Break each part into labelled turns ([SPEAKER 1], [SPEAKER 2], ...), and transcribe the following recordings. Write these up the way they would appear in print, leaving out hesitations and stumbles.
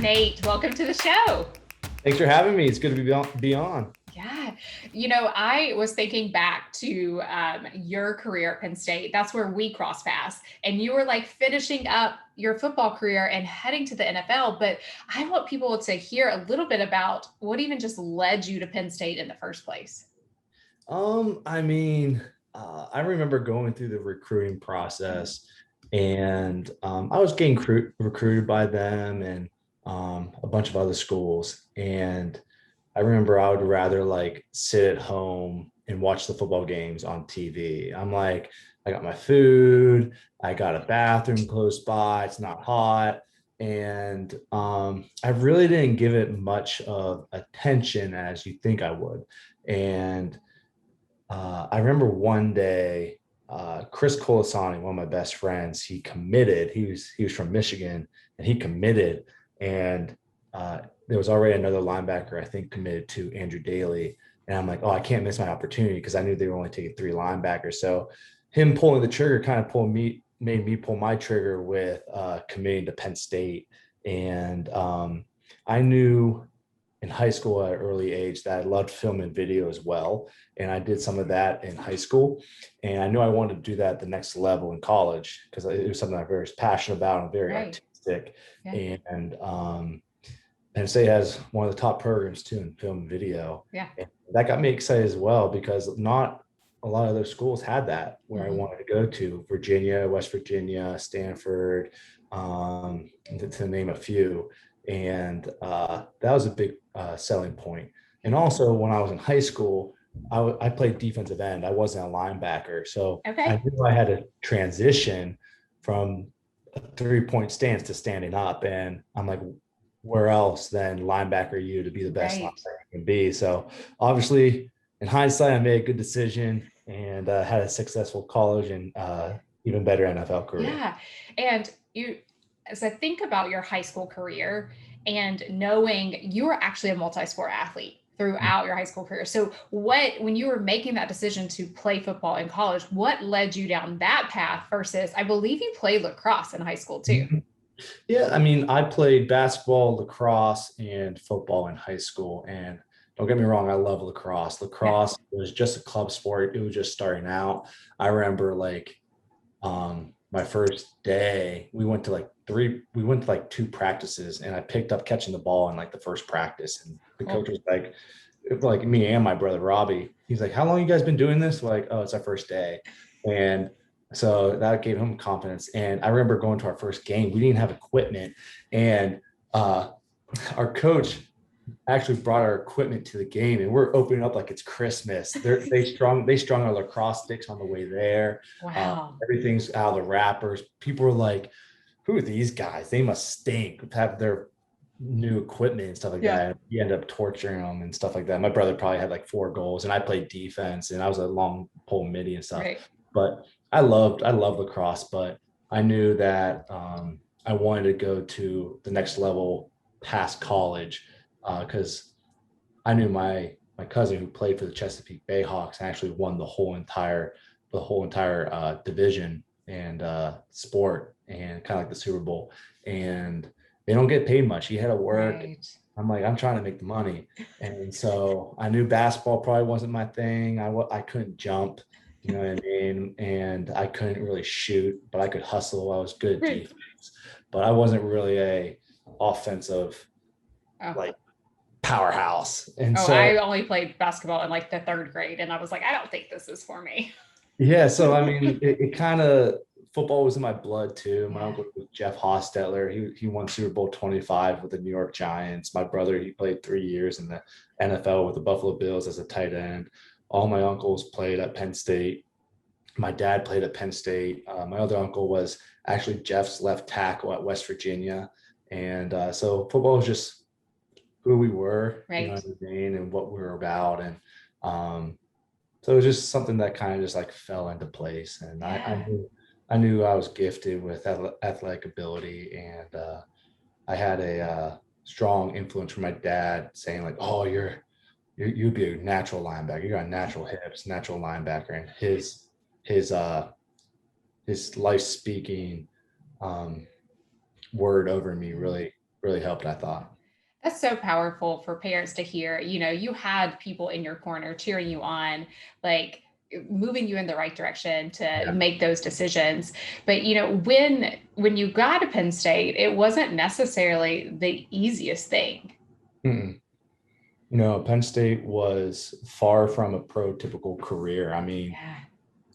[SPEAKER 1] Nate, welcome to the show.
[SPEAKER 2] Thanks for having me. It's good to be on.
[SPEAKER 1] Yeah. I was thinking back to your career at Penn State. That's where we crossed paths. And you were like finishing up your football career and heading to the NFL. But I want people to hear a little bit about what even just led you to Penn State in the first place.
[SPEAKER 2] I mean, I remember going through the recruiting process, and I was getting recruited by them and a bunch of other schools. And I remember I would rather like sit at home and watch the football games on TV. I'm like, I got my food, I got a bathroom close by, it's not hot. And I really didn't give it much of attention as you think I would. And I remember one day, Chris Colasani, one of my best friends, he committed. He was from Michigan, and he committed. And there was already another linebacker, I think, committed to Andrew Daly. And I'm like, oh, I can't miss my opportunity because I knew they were only taking three linebackers. So him pulling the trigger kind of made me pull my trigger with committing to Penn State. And I knew in high school at an early age that I loved film and video as well. And I did some of that in high school. And I knew I wanted to do that at the next level in college because it was something I'm very passionate about and very artistic. Yeah. And Penn State has one of the top programs too in film and video.
[SPEAKER 1] Yeah.
[SPEAKER 2] And that got me excited as well because not a lot of those schools had that where I wanted to go to: Virginia, West Virginia, Stanford, to name a few. And that was a big selling point. And also when I was in high school, I played defensive end. I wasn't a linebacker. So I knew I had to transition from a 3-point stance to standing up. And I'm like, where else than linebacker you to be the best linebacker you can be? So obviously in hindsight, I made a good decision and had a successful college and even better NFL career.
[SPEAKER 1] Yeah. And as I think about your high school career and knowing you were actually a multi-sport athlete throughout your high school career. So when you were making that decision to play football in college, what led you down that path versus, I believe you played lacrosse in high school too?
[SPEAKER 2] Mm-hmm. Yeah. I mean, I played basketball, lacrosse, and football in high school. And don't get me wrong, I love lacrosse. Lacrosse was just a club sport. It was just starting out. I remember my first day, we went to two practices, and I picked up catching the ball in like the first practice. And the coach was like me and my brother Robbie, he's like, how long you guys been doing this? We're like, oh, it's our first day. And so that gave him confidence. And I remember going to our first game, we didn't have equipment. And our coach actually brought our equipment to the game, and we're opening up like it's Christmas. They strung our lacrosse sticks on the way there.
[SPEAKER 1] Wow.
[SPEAKER 2] Everything's out of the wrappers. People were like, who are these guys? They must stink, have their new equipment and stuff like that. You end up torturing them and stuff like that. My brother probably had like 4 goals, and I played defense, and I was a long pole midi and stuff. But I loved lacrosse, but I knew that I wanted to go to the next level past college. Because I knew my cousin who played for the Chesapeake Bayhawks and actually won the whole entire division and sport, and kind of like the Super Bowl. And they don't get paid much. He had to work. I'm like, I'm trying to make the money. And so I knew basketball probably wasn't my thing. I couldn't jump, you know what I mean? And I couldn't really shoot, but I could hustle. I was good at defense, but I wasn't really a offensive powerhouse. And so
[SPEAKER 1] I only played basketball in like the 3rd grade, and I was like, I don't think this is for me.
[SPEAKER 2] Yeah. So, I mean, it kind of, football was in my blood too. My uncle was Jeff Hostetler. He won Super Bowl 25 with the New York Giants. My brother, he played 3 years in the NFL with the Buffalo Bills as a tight end. All my uncles played at Penn State. My dad played at Penn State. My other uncle was actually Jeff's left tackle at West Virginia. And so football was just who we were, you know what I mean, and what we were about. And so it was just something that kind of just like fell into place. And I knew I was gifted with athletic ability, and I had a strong influence from my dad saying like, oh, you'd be a natural linebacker. You got natural hips, natural linebacker. And his life speaking word over me really really helped, I thought.
[SPEAKER 1] That's so powerful for parents to hear. You had people in your corner cheering you on, like moving you in the right direction to
[SPEAKER 2] Yeah.
[SPEAKER 1] make those decisions. But when you got to Penn State, it wasn't necessarily the easiest thing.
[SPEAKER 2] Mm-mm. Penn State was far from a prototypical career. I mean,
[SPEAKER 1] Yeah.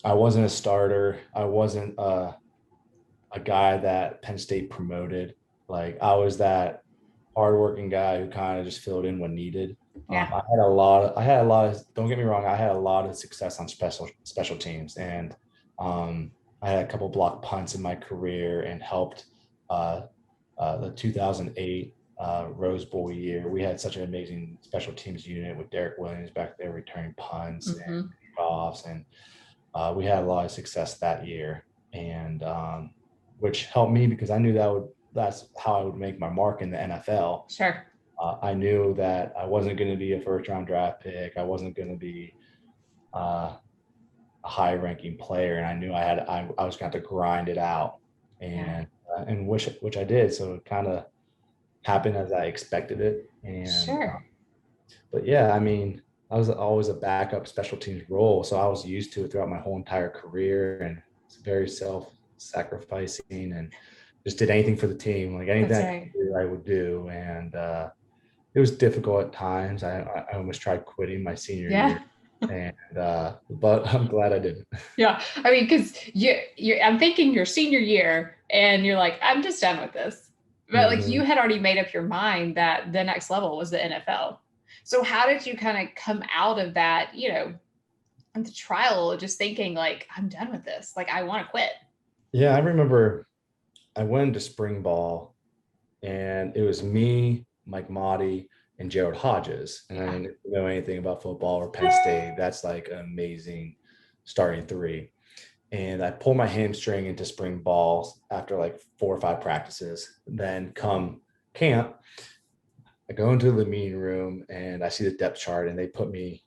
[SPEAKER 2] I wasn't a starter. I wasn't a guy that Penn State promoted. Like I was that hardworking guy who kind of just filled in when needed.
[SPEAKER 1] Yeah.
[SPEAKER 2] Don't get me wrong, I had a lot of success on special teams, and I had a couple block punts in my career and helped uh, the 2008 Rose Bowl year. We had such an amazing special teams unit with Derek Williams back there returning punts and
[SPEAKER 1] Hmm.
[SPEAKER 2] kickoffs, and we had a lot of success that year, and which helped me because I knew that's how I would make my mark in the NFL.
[SPEAKER 1] Sure.
[SPEAKER 2] I knew that I wasn't going to be a first round draft pick. I wasn't going to be a high ranking player, and I knew I was going to have to grind it out,
[SPEAKER 1] Yeah.
[SPEAKER 2] and which I did. So it kind of happened as I expected it, and
[SPEAKER 1] Sure.
[SPEAKER 2] but yeah, I mean, I was always a backup special teams role, so I was used to it throughout my whole entire career, and it's very self-sacrificing, and just did anything for the team, like anything
[SPEAKER 1] That's
[SPEAKER 2] I
[SPEAKER 1] right.
[SPEAKER 2] could do, I would do, and it was difficult at times. I almost tried quitting my senior
[SPEAKER 1] Yeah.
[SPEAKER 2] year, and but I'm glad I didn't.
[SPEAKER 1] Yeah. I mean, because I'm thinking your senior year and you're like, I'm just done with this. But like you
[SPEAKER 2] Mhm.
[SPEAKER 1] had already made up your mind that the next level was the NFL. So how did you kind of come out of that, the trial, just thinking like, I'm done with this. Like I want to quit.
[SPEAKER 2] Yeah, I remember I went into spring ball, and it was me, Mike Motti, and Jared Hodges. And
[SPEAKER 1] Yeah.
[SPEAKER 2] then if you know anything about football or Penn State, that's like an amazing starting three. And I pulled my hamstring into spring ball after like 4 or 5 practices. Then come camp, I go into the meeting room and I see the depth chart, and they put me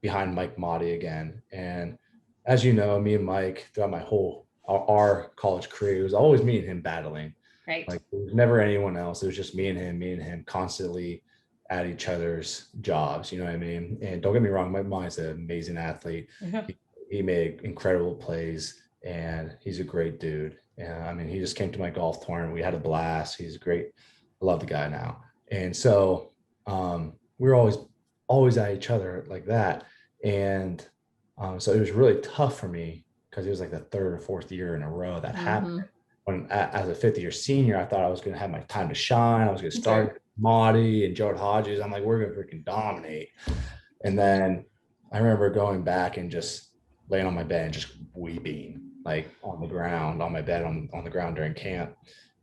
[SPEAKER 2] behind Mike Motti again. And as you know, me and Mike throughout my whole our college career, it was always me and him battling.
[SPEAKER 1] Right.
[SPEAKER 2] Like there was never anyone else. It was just me and him constantly at each other's jobs. You know what I mean? And don't get me wrong, Mike Motti's an amazing athlete.
[SPEAKER 1] Yeah.
[SPEAKER 2] He made incredible plays, and he's a great dude. And I mean, he just came to my golf tournament. We had a blast. He's great. I love the guy now. And so we were always at each other like that. And so it was really tough for me because it was like the third or fourth year in a row that happened.
[SPEAKER 1] Mm-hmm.
[SPEAKER 2] When as a fifth year senior, I thought I was going to have my time to shine. I was going to
[SPEAKER 1] Sure.
[SPEAKER 2] start Marty and Jared Hodges. I'm like, we're going to freaking dominate. And then I remember going back and just laying on my bed and just weeping, like on the ground, on my bed, on the ground during camp.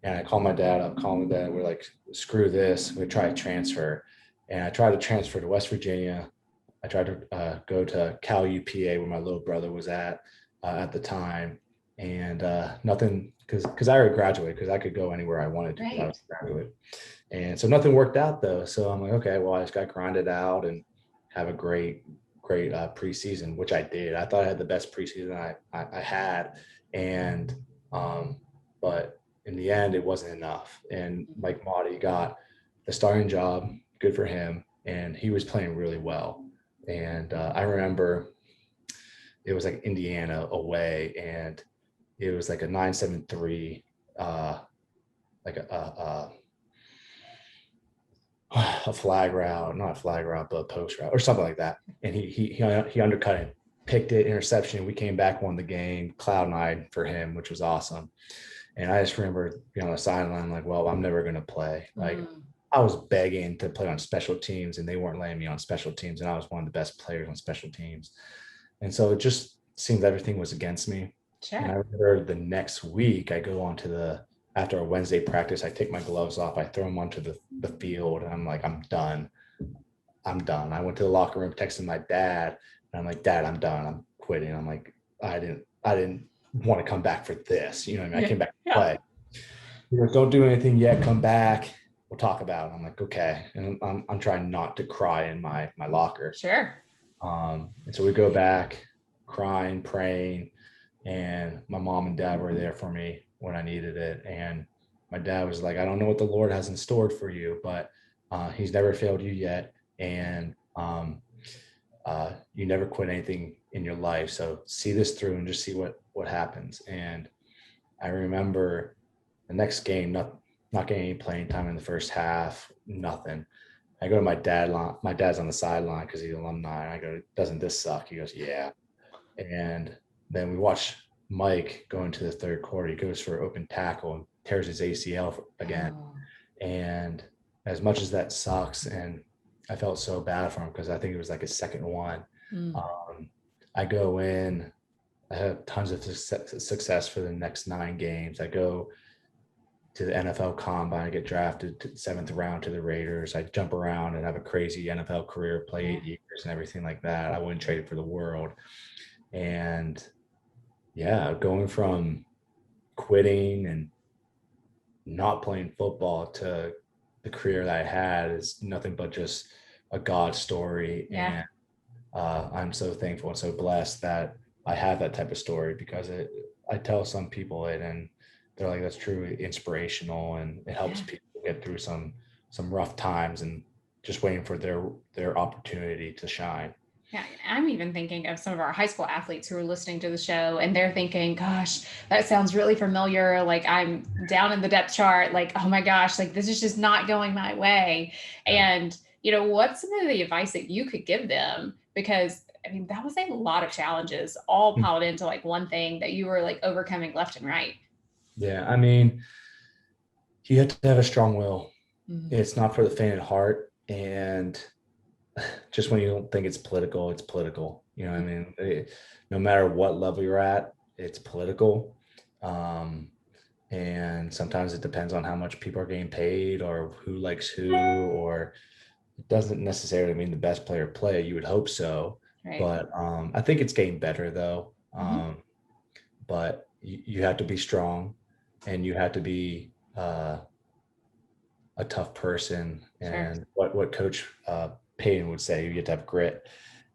[SPEAKER 2] And I called my dad up, called my dad. We're like, screw this. We try to transfer. And I tried to transfer to West Virginia. I tried to go to Cal UPA where my little brother was at the time. And nothing, because I already graduated, because I could go anywhere I wanted to because I
[SPEAKER 1] Right.
[SPEAKER 2] was a graduate. And so nothing worked out though. So I'm like, okay, well, I just got grinded out and have a great preseason, which I did. I thought I had the best preseason I had, and but in the end, it wasn't enough. And Mike Motti got the starting job. Good for him, and he was playing really well. And I remember it was like Indiana away, and it was like a 9-7-3, like a flag route, not a flag route, but a post route or something like that. And he undercut it, picked it, interception. We came back, won the game, cloud nine for him, which was awesome. And I just remember being on the sideline, like, well, I'm never gonna play. Like
[SPEAKER 1] Mm.
[SPEAKER 2] I was begging to play on special teams, and they weren't letting me on special teams, and I was one of the best players on special teams. And so it just seemed everything was against me. And I
[SPEAKER 1] Sure.
[SPEAKER 2] remember the next week I go on to after a Wednesday practice, I take my gloves off, I throw them onto the field, and I'm like, I'm done. I'm done. I went to the locker room, texted my dad, and I'm like, Dad, I'm done. I'm quitting. I'm like, I didn't want to come back for this. You know what I mean? I
[SPEAKER 1] Yeah.
[SPEAKER 2] came back to
[SPEAKER 1] Yeah.
[SPEAKER 2] play. He goes, don't do anything yet. Come back. We'll talk about it. I'm like, okay. And I'm trying not to cry in my locker.
[SPEAKER 1] Sure.
[SPEAKER 2] And so we go back, crying, praying, and my mom and dad were there for me when I needed it. And my dad was like, I don't know what the Lord has in store for you, but he's never failed you yet. And you never quit anything in your life. So see this through and just see what happens. And I remember the next game, not getting any playing time in the first half, nothing. I go to my dad. My dad's on the sideline because he's alumni. And I go, doesn't this suck? He goes, yeah. And then we watch Mike go into the third quarter. He goes for open tackle and tears his ACL again.
[SPEAKER 1] Oh,
[SPEAKER 2] And as much as that sucks, and I felt so bad for him because I think it was like his second one.
[SPEAKER 1] mm,
[SPEAKER 2] I go in, I have tons of success for the next 9 games. I go to the NFL Combine, I get drafted to the 7th round to the Raiders. I jump around and have a crazy NFL career, play
[SPEAKER 1] yeah,
[SPEAKER 2] 8 years and everything like that. I wouldn't trade it for the world. And yeah, going from quitting and not playing football to the career that I had is nothing but just a God story.
[SPEAKER 1] yeah.
[SPEAKER 2] And I'm so thankful and so blessed that I have that type of story because I tell some people it and they're like, that's truly inspirational and it helps
[SPEAKER 1] Yeah.
[SPEAKER 2] people get through some rough times and just waiting for their opportunity to shine.
[SPEAKER 1] Yeah, I'm even thinking of some of our high school athletes who are listening to the show and they're thinking, gosh, that sounds really familiar. Like I'm down in the depth chart. Like, oh my gosh, like this is just not going my way.
[SPEAKER 2] Yeah.
[SPEAKER 1] And, what's some of the advice that you could give them? Because I mean, that was a lot of challenges all piled into like one thing that you were like overcoming left and right.
[SPEAKER 2] Yeah. I mean, you have to have a strong will.
[SPEAKER 1] Mhm.
[SPEAKER 2] It's not for the faint of heart. And just when you don't think it's political, it's political. You know what I mean? No matter what level you're at, it's political. Um, and sometimes it depends on how much people are getting paid or who likes who, or it doesn't necessarily mean the best player play. You would hope so.
[SPEAKER 1] Right.
[SPEAKER 2] But I think it's getting better though.
[SPEAKER 1] Mm-hmm.
[SPEAKER 2] But you have to be strong and you have to be a tough person.
[SPEAKER 1] Sure.
[SPEAKER 2] And what Coach Payton would say, you get to have grit.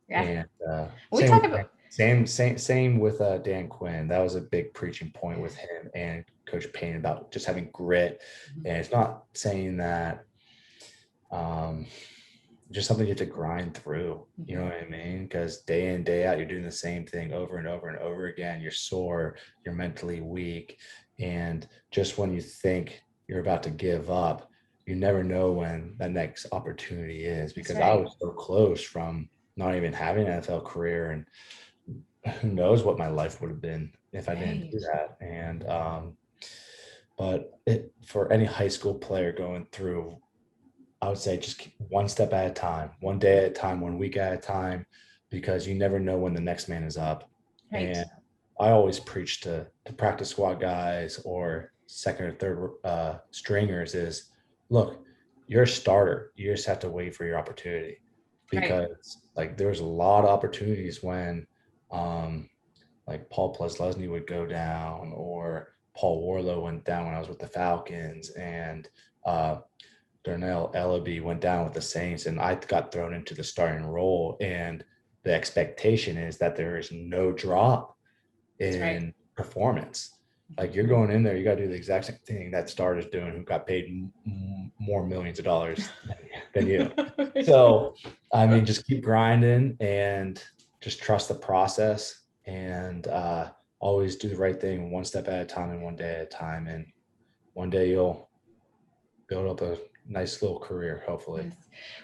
[SPEAKER 1] Yeah.
[SPEAKER 2] And
[SPEAKER 1] We talk about,
[SPEAKER 2] same with Dan Quinn. That was a big preaching point with him and Coach Payne about just having grit. And it's not saying that just something you have to grind through. You know what I mean? Because day in, day out, you're doing the same thing over and over and over again. You're sore, you're mentally weak. And just when you think you're about to give up, you never know when that next opportunity is,
[SPEAKER 1] that's
[SPEAKER 2] because I
[SPEAKER 1] right.
[SPEAKER 2] was so close from not even having an NFL career, and who knows what my life would have been if I didn't
[SPEAKER 1] Right.
[SPEAKER 2] do that. And but for any high school player going through, I would say just keep one step at a time, one day at a time, one week at a time, because you never know when the next man is up.
[SPEAKER 1] Right.
[SPEAKER 2] And I always preach to practice squad guys or second or third stringers is, look, you're a starter. You just have to wait for your opportunity,
[SPEAKER 1] Right.
[SPEAKER 2] because like there's a lot of opportunities when um, like Paul Leslie would go down, or Paul Warlow went down when I was with the Falcons, and Darnell Ellaby went down with the Saints, and I got thrown into the starting role. And the expectation is that there is no drop
[SPEAKER 1] That's right.
[SPEAKER 2] in performance. Like you're going in there, you got to do the exact same thing that starter's doing, who got paid more millions of dollars than you. So, I mean, just keep grinding and just trust the process, and always do the right thing one step at a time and one day at a time. And one day you'll build up a nice little career, hopefully.
[SPEAKER 1] Yes.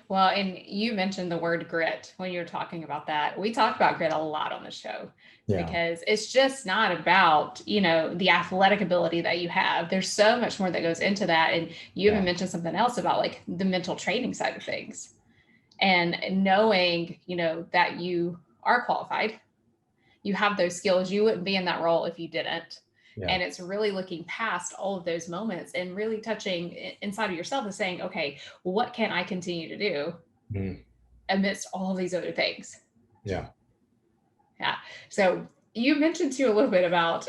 [SPEAKER 1] Well, and you mentioned the word grit when you were talking about that. We talk about grit a lot on the show
[SPEAKER 2] Yeah.
[SPEAKER 1] because it's just not about, the athletic ability that you have. There's so much more that goes into that. And you even
[SPEAKER 2] Yeah.
[SPEAKER 1] mentioned something else about like the mental training side of things and knowing, that you are qualified, you have those skills. You wouldn't be in that role if you didn't.
[SPEAKER 2] Yeah.
[SPEAKER 1] And it's really looking past all of those moments and really touching inside of yourself and saying, okay, what can I continue to do
[SPEAKER 2] Mm.
[SPEAKER 1] amidst all of these other things?
[SPEAKER 2] Yeah.
[SPEAKER 1] Yeah. So you mentioned too a little bit about,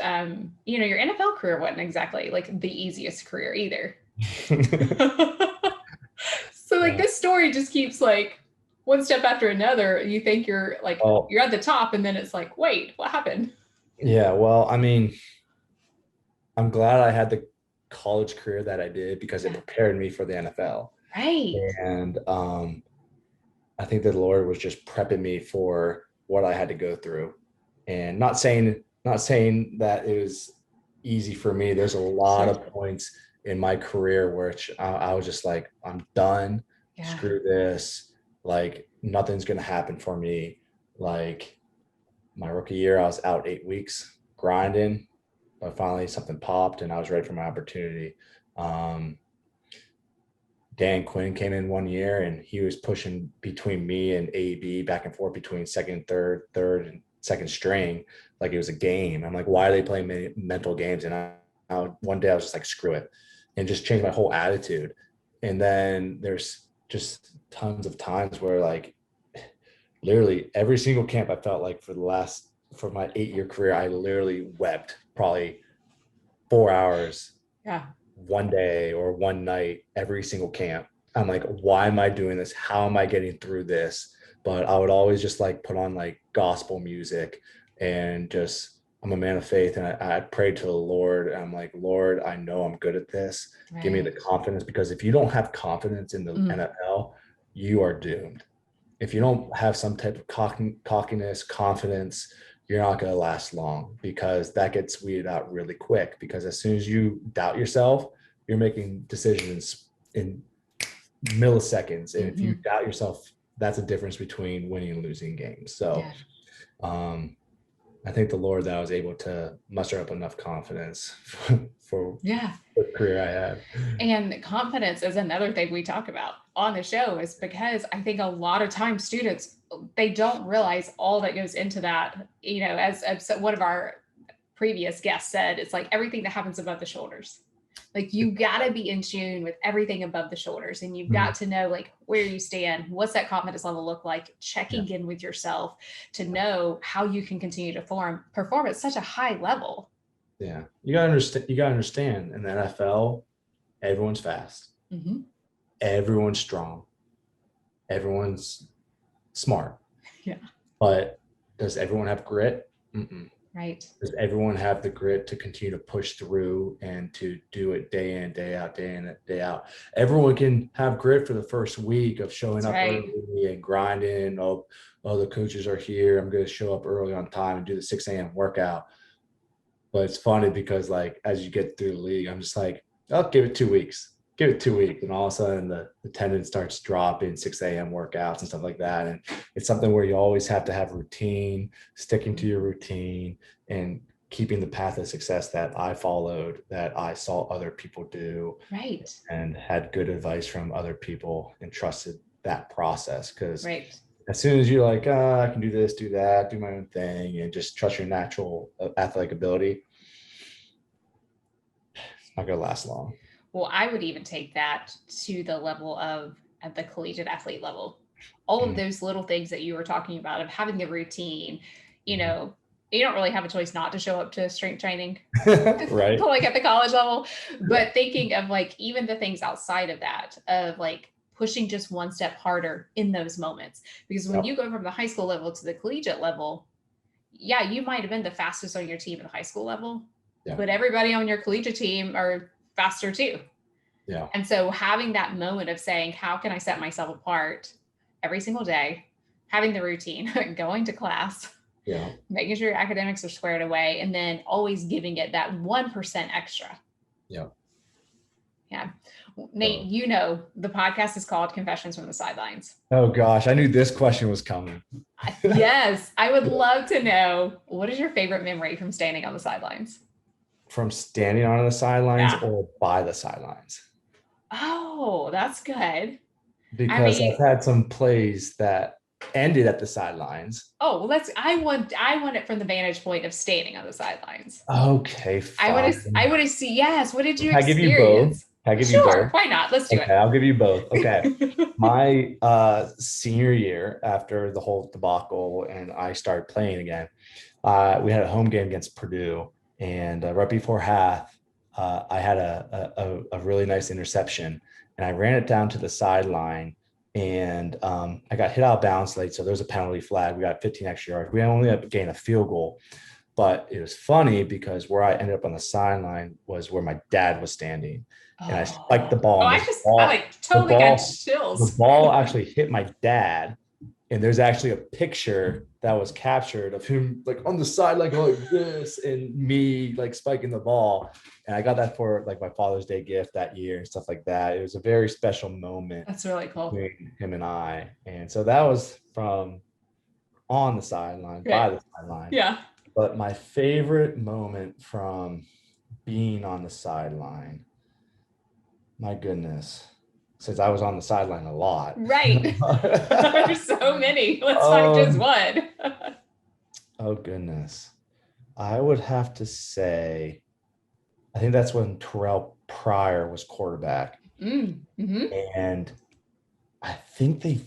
[SPEAKER 1] your NFL career wasn't exactly like the easiest career either. So like
[SPEAKER 2] Yeah.
[SPEAKER 1] this story just keeps like one step after another. You think you're like,
[SPEAKER 2] Well,
[SPEAKER 1] you're at the top and then it's like, wait, what happened?
[SPEAKER 2] yeah. Well, I mean, I'm glad I had college career that I did because it prepared me for the NFL.
[SPEAKER 1] Right.
[SPEAKER 2] And I think that the Lord was just prepping me for what I had to go through. And not saying that it was easy for me. There's a lot of points in my career which I was just like, I'm done.
[SPEAKER 1] Yeah.
[SPEAKER 2] Screw this. Like nothing's gonna happen for me. Like my rookie year, I was out 8 weeks grinding, but finally something popped and I was ready for my opportunity. Dan Quinn came in one year and he was pushing between me and AB back and forth between second and third and second string, like it was a game. I'm like, why are they playing mental games? And one day I was just like, screw it, and just changed my whole attitude. And then there's just tons of times where like literally every single camp I felt like for my 8-year career, I literally wept probably 4 hours.
[SPEAKER 1] Yeah.
[SPEAKER 2] One day or one night, every single camp. I'm like, why am I doing this? How am I getting through this? But I would always just like put on like gospel music and just, I'm a man of faith. And I prayed to the Lord. And I'm like, Lord, I know I'm good at this.
[SPEAKER 1] Right.
[SPEAKER 2] Give me the confidence, because if you don't have confidence in the NFL, you are doomed. If you don't have some type of cockiness, confidence, you're not going to last long, because that gets weeded out really quick. Because as soon as you doubt yourself, you're making decisions in milliseconds. And if you doubt yourself, that's a difference between winning and losing games. So I think the Lord that I was able to muster up enough confidence for the career I had. And
[SPEAKER 1] confidence is another thing we talk about on the show, is because I think a lot of times students, they don't realize all that goes into that. You know, as one of our previous guests said, it's like everything that happens above the shoulders. Like you got to be in tune with everything above the shoulders, and you've got to know like where you stand, what's that confidence level look like, checking in with yourself to know how you can continue to perform at such a high level.
[SPEAKER 2] Yeah. You got to understand in the NFL, everyone's fast. Everyone's strong. Everyone's smart.
[SPEAKER 1] Yeah.
[SPEAKER 2] But does everyone have grit?
[SPEAKER 1] Right.
[SPEAKER 2] Does everyone have the grit to continue to push through and to do it day in, day out, day in, day out? Everyone can have grit for the first week of showing up early and grinding. Oh, the coaches are here. I'm going to show up early on time and do the 6 a.m. workout. But it's funny because like, as you get through the league, I'm just like, I'll give it 2 weeks. Give it 2 weeks. And all of a sudden the attendance starts dropping, 6 a.m. workouts and stuff like that. And it's something where you always have to have routine, sticking to your routine and keeping the path of success that I followed, that I saw other people do.
[SPEAKER 1] Right.
[SPEAKER 2] And had good advice from other people and trusted that process. Because
[SPEAKER 1] as
[SPEAKER 2] soon as you're like, I can do this, do that, do my own thing, and just trust your natural athletic ability, it's not going to last long.
[SPEAKER 1] Well, I would even take that to the level of at the collegiate athlete level. All of those little things that you were talking about of having the routine, you know, you don't really have a choice not to show up to strength training,
[SPEAKER 2] right?
[SPEAKER 1] Like at the college level, but thinking of like even the things outside of that, of like pushing just one step harder in those moments. Because when you go from the high school level to the collegiate level, yeah, you might have been the fastest on your team at the high school level, but everybody on your collegiate team are faster too.
[SPEAKER 2] Yeah.
[SPEAKER 1] And so having that moment of saying, how can I set myself apart every single day, having the routine, going to class, making sure your academics are squared away, and then always giving it that 1% extra.
[SPEAKER 2] Yeah.
[SPEAKER 1] Nate, you know, the podcast is called Confessions from the Sidelines.
[SPEAKER 2] Oh gosh, I knew this question was coming.
[SPEAKER 1] Yes. I would love to know, what is your favorite memory from standing on the sidelines?
[SPEAKER 2] From standing on the sidelines or by the sidelines?
[SPEAKER 1] Oh, that's good.
[SPEAKER 2] Because I've had some plays that ended at the sidelines.
[SPEAKER 1] Oh, well, I want it from the vantage point of standing on the sidelines.
[SPEAKER 2] Okay, fine.
[SPEAKER 1] I want to see. Yes. What did you
[SPEAKER 2] experience? Give you both? I give you both.
[SPEAKER 1] Why not? Let's do it.
[SPEAKER 2] I'll give you both. Okay. My senior year, after the whole debacle and I started playing again, we had a home game against Purdue. And right before half, I had a really nice interception, and I ran it down to the sideline, and I got hit out of bounds late. So there's a penalty flag. We got 15 extra yards. We only had to gain a field goal. But it was funny because where I ended up on the sideline was where my dad was standing, and I spiked the
[SPEAKER 1] Oh,
[SPEAKER 2] ball,
[SPEAKER 1] oh,
[SPEAKER 2] and
[SPEAKER 1] I like totally got
[SPEAKER 2] the
[SPEAKER 1] chills.
[SPEAKER 2] ball actually hit my dad, and there's actually a picture that was captured of him like on the side like this, and me like spiking the ball. And I got that for like my Father's Day gift that year and stuff like that. It was a very special moment
[SPEAKER 1] That's really cool.
[SPEAKER 2] between him and I. And so that was from on the sideline, by
[SPEAKER 1] Right.
[SPEAKER 2] the sideline.
[SPEAKER 1] Yeah.
[SPEAKER 2] But my favorite moment from being on the sideline, my goodness, since I was on the sideline a lot.
[SPEAKER 1] Right. There's so many. Let's find just
[SPEAKER 2] um,
[SPEAKER 1] one.
[SPEAKER 2] oh goodness. I would have to say, I think that's when Terrell Pryor was quarterback.
[SPEAKER 1] Mm-hmm.
[SPEAKER 2] And I think they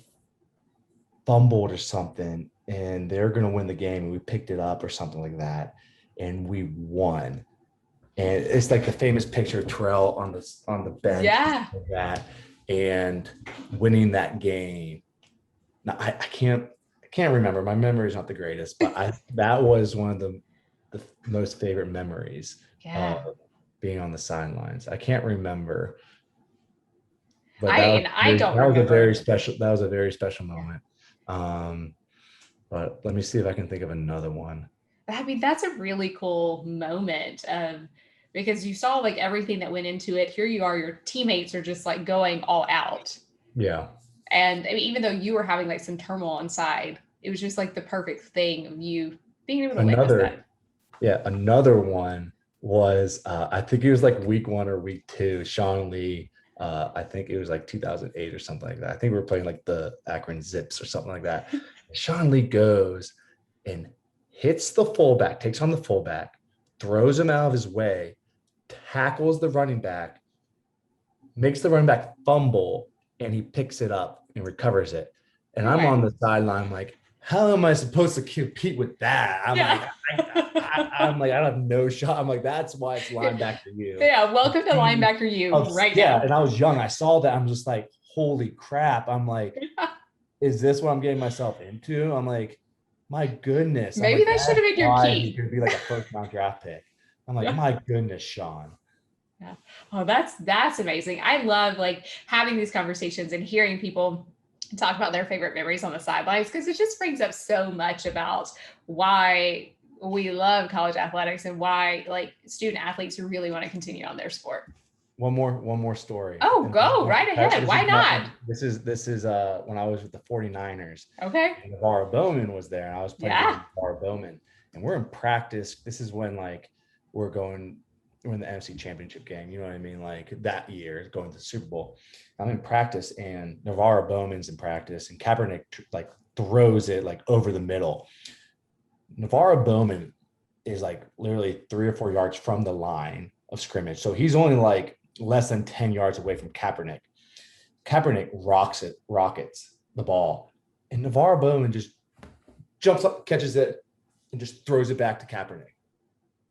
[SPEAKER 2] fumbled or something, and they're going to win the game. And we picked it up or something like that. And we won. And it's like the famous picture of Terrell on the bench,
[SPEAKER 1] Yeah.
[SPEAKER 2] like that, and winning that game. Now I can't remember. My memory is not the greatest, but that was one of the most favorite memories of
[SPEAKER 1] Yeah.
[SPEAKER 2] being on the sidelines. I can't remember, but
[SPEAKER 1] I don't
[SPEAKER 2] that was a very
[SPEAKER 1] remember.
[SPEAKER 2] special
[SPEAKER 1] Yeah.
[SPEAKER 2] moment. Um, but let me see if I can think of another one.
[SPEAKER 1] I mean, that's a really cool moment because you saw like everything that went into it. Here you are, your teammates are just like going all out.
[SPEAKER 2] Yeah.
[SPEAKER 1] And I mean, even though you were having like some turmoil inside, it was just like the perfect thing of you being able to witness
[SPEAKER 2] Another
[SPEAKER 1] that.
[SPEAKER 2] Yeah, another one was I think it was like week 1 or week 2. Sean Lee, I think it was like 2008 or something like that. I think we were playing like the Akron Zips or something like that. Sean Lee goes and hits the fullback, takes on the fullback, throws him out of his way, tackles the running back, makes the running back fumble, and he picks it up and recovers it. And I'm on
[SPEAKER 1] Okay.
[SPEAKER 2] the sideline like, how am I supposed to compete with that? I'm
[SPEAKER 1] Yeah.
[SPEAKER 2] like, I'm like, I don't have no shot. I'm like, that's why it's linebacker you.
[SPEAKER 1] Yeah. Welcome to linebacker you right
[SPEAKER 2] Yeah,
[SPEAKER 1] now.
[SPEAKER 2] and I was young. I saw that. I'm just like, holy crap. I'm like, is this what I'm getting myself into? I'm like, my goodness. I'm
[SPEAKER 1] Maybe
[SPEAKER 2] like,
[SPEAKER 1] that should
[SPEAKER 2] that's
[SPEAKER 1] have been your
[SPEAKER 2] why he's
[SPEAKER 1] key.
[SPEAKER 2] gonna be like a first round draft pick. I'm like,
[SPEAKER 1] Yeah.
[SPEAKER 2] my goodness, Sean.
[SPEAKER 1] Yeah. Oh, that's amazing. I love like having these conversations and hearing people talk about their favorite memories on the sidelines because it just brings up so much about why we love college athletics and why like student athletes really want to continue on their sport.
[SPEAKER 2] One more story.
[SPEAKER 1] Oh,
[SPEAKER 2] And
[SPEAKER 1] go right ahead. Why not?
[SPEAKER 2] this is when I was with the 49ers,
[SPEAKER 1] Okay.
[SPEAKER 2] and Navarro Bowman was there, and I was playing against
[SPEAKER 1] Yeah.
[SPEAKER 2] Navarro Bowman, and we're in practice. This is when like we're in the NFC Championship game, you know what I mean? Like that year, going to the Super Bowl. I'm in practice, and Navarro Bowman's in practice, and Kaepernick like throws it like over the middle. Navarro Bowman is like literally 3 or 4 yards from the line of scrimmage. So he's only like less than 10 yards away from Kaepernick. Kaepernick rockets the ball. And Navarro Bowman just jumps up, catches it, and just throws it back to Kaepernick.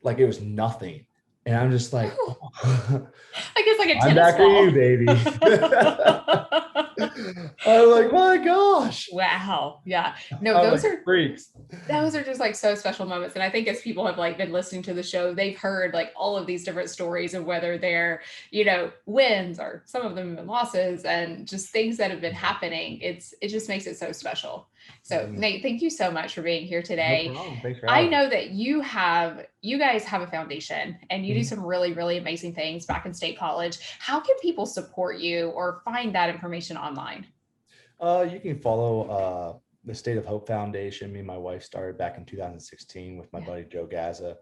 [SPEAKER 2] Like it was nothing. And I'm just like, oh,
[SPEAKER 1] I guess like a
[SPEAKER 2] I'm
[SPEAKER 1] tennis
[SPEAKER 2] back for you,
[SPEAKER 1] ball.
[SPEAKER 2] baby. I'm like, my gosh.
[SPEAKER 1] Wow. Yeah. No,
[SPEAKER 2] I'm
[SPEAKER 1] those
[SPEAKER 2] like,
[SPEAKER 1] are
[SPEAKER 2] freaks.
[SPEAKER 1] those are just like so special moments. And I think as people have like been listening to the show, they've heard like all of these different stories of whether they're, wins or some of them have been losses and just things that have been happening. It just makes it so special. So Nate, thank you so much for being here
[SPEAKER 2] No
[SPEAKER 1] today.
[SPEAKER 2] problem. Thanks for
[SPEAKER 1] I
[SPEAKER 2] having me.
[SPEAKER 1] know that you guys have a foundation and you do
[SPEAKER 2] Mhm.
[SPEAKER 1] some really, really amazing things back in State College. How can people support you or find that information online?
[SPEAKER 2] You can follow the State of Hope Foundation. Me and my wife started back in 2016 with my
[SPEAKER 1] Yeah.
[SPEAKER 2] buddy Joe Gaza.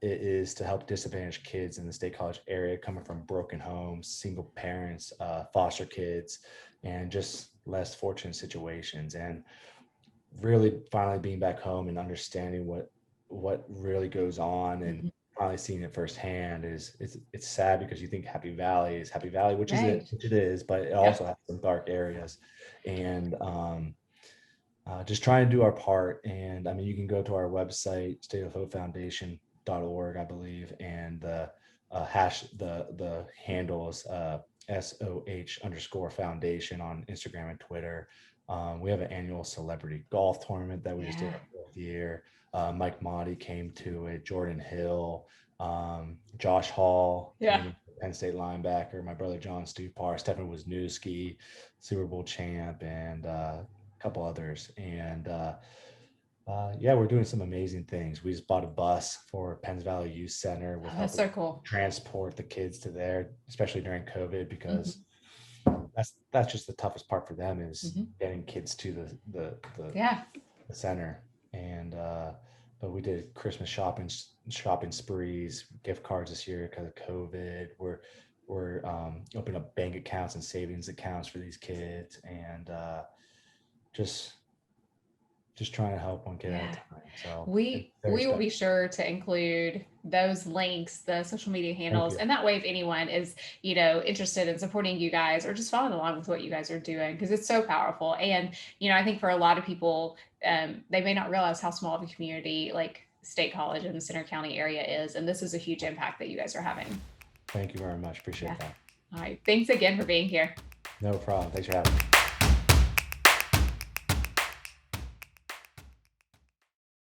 [SPEAKER 2] It is to help disadvantaged kids in the State College area coming from broken homes, single parents, foster kids, and just less fortunate situations. And really finally being back home and understanding what really goes on, and
[SPEAKER 1] Mhm.
[SPEAKER 2] finally seeing it firsthand is it's sad because you think Happy Valley is Happy Valley,
[SPEAKER 1] Right.
[SPEAKER 2] which it is, but it
[SPEAKER 1] Yeah.
[SPEAKER 2] also has some dark areas. And just trying to do our part. And I mean, you can go to our website, stateofhopefoundation.org, I believe, and the handle is SOH_foundation on Instagram and Twitter. We have an annual celebrity golf tournament that we just did
[SPEAKER 1] Yeah.
[SPEAKER 2] our 4th year. Mike Monty came to it, Jordan Hill, Josh Hall,
[SPEAKER 1] Yeah.
[SPEAKER 2] Penn State linebacker, my brother John Stupar, Stefan Wisniewski, Super Bowl champ, and a couple others. And yeah, we're doing some amazing things. We just bought a bus for Penns Valley Youth Center with
[SPEAKER 1] That's
[SPEAKER 2] helping
[SPEAKER 1] so cool.
[SPEAKER 2] transport the kids to there, especially during COVID, because
[SPEAKER 1] Mm-hmm.
[SPEAKER 2] that's just the toughest part for them is
[SPEAKER 1] Mm-hmm.
[SPEAKER 2] getting kids to
[SPEAKER 1] Yeah.
[SPEAKER 2] the center. And but we did Christmas shopping sprees, gift cards this year because of COVID. We're opening up bank accounts and savings accounts for these kids, and just trying to help one kid at a time. So
[SPEAKER 1] We will be sure to include those links, the social media handles, and that way if anyone is, interested in supporting you guys or just following along with what you guys are doing, because it's so powerful. And I think for a lot of people, they may not realize how small of a community like State College in the Center County area is, and this is a huge impact that you guys are having.
[SPEAKER 2] Thank you very much. Appreciate that.
[SPEAKER 1] All right, thanks again for being here.
[SPEAKER 2] No problem. Thanks for having me.